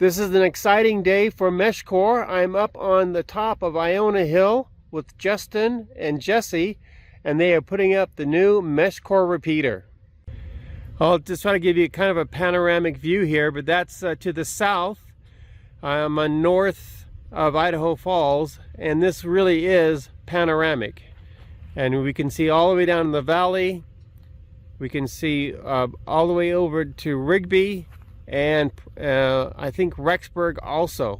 This is an exciting day for Meshcore. I'm up on the top of Iona Hill with Justin and Jesse, and they are putting up the new Meshcore repeater. I'll just try to give you kind of a panoramic view here, but that's to the south. I'm north of Idaho Falls, and this really is panoramic. And we can see all the way down in the valley. We can see all the way over to Rigby, and I think Rexburg also.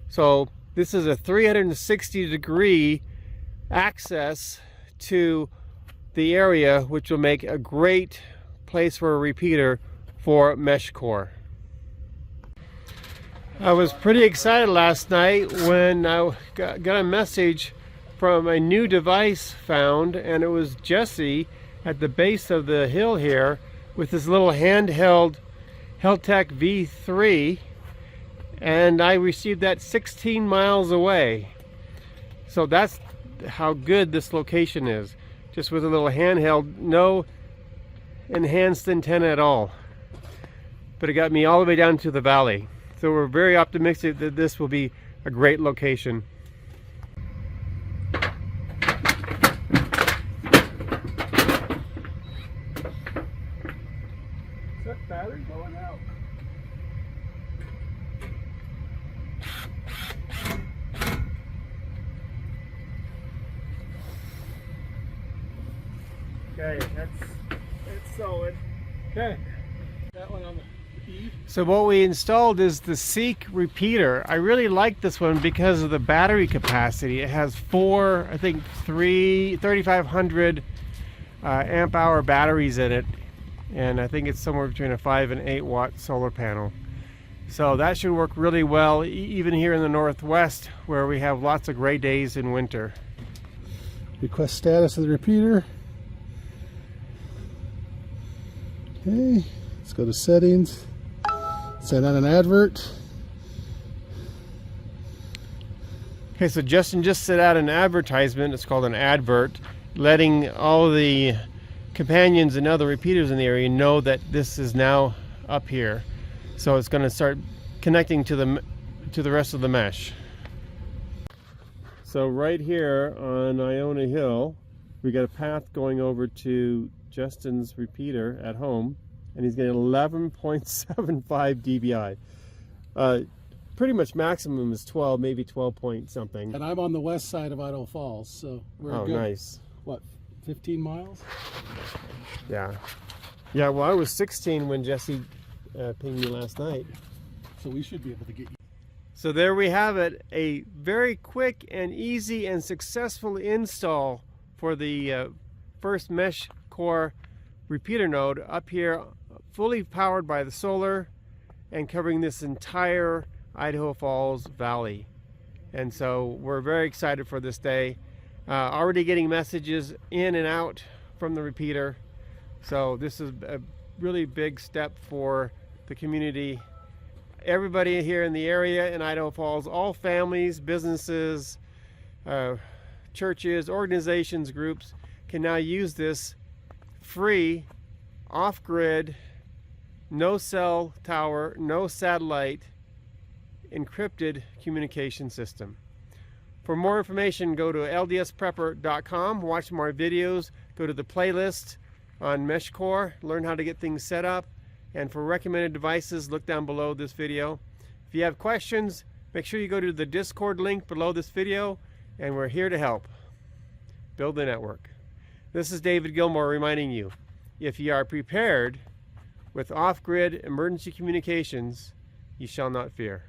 So this is a 360-degree access to the area, which will make a great place for a repeater for Meshcore. I was pretty excited last night when I got a message from a new device found, and it was Jesse at the base of the hill here with this little handheld Heltec V3, and I received that 16 miles away. So that's how good this location is, just with a little handheld, no enhanced antenna at all, but it got me all the way down to the valley. So we're very optimistic that this will be a great location. Is that battery going out? Okay, that's solid. Okay, that one on the E. So what we installed is the Seek repeater. I really like this one because of the battery capacity. It has four, I think 3,500 amp hour batteries in it. And I think it's somewhere between a 5 and 8 watt solar panel. So that should work really well, even here in the Northwest, where we have lots of gray days in winter. Request status of the repeater. Okay, let's go to settings. Send out an advert. Okay, so Justin just sent out an advertisement. It's called an advert, letting all the companions and other repeaters in the area know that this is now up here. So it's going to start connecting to the rest of the mesh. So right here on Iona Hill, we got a path going over to Justin's repeater at home, and he's getting 11.75 dBi. Pretty much maximum is 12, maybe 12 point something. And I'm on the west side of Idaho Falls, so we're good. Nice. What, 15 miles? Yeah. Yeah, well, I was 16 when Jesse pinged me last night. So we should be able to get you. So there we have it, a very quick and easy and successful install for the first Meshcore repeater node up here, fully powered by the solar and covering this entire Idaho Falls Valley. And so we're very excited for this day. Already getting messages in and out from the repeater. So this is a really big step for the community. Everybody here in the area in Idaho Falls, all families, businesses, churches, organizations, groups can now use this free, off-grid, no cell tower, no satellite, encrypted communication system. For more information, go to ldsprepper.com, watch more videos, go to the playlist on Meshcore, learn how to get things set up, and for recommended devices, look down below this video. If you have questions, make sure you go to the Discord link below this video, and we're here to help build the network. This is David Gilmore reminding you, if you are prepared with off-grid emergency communications, you shall not fear.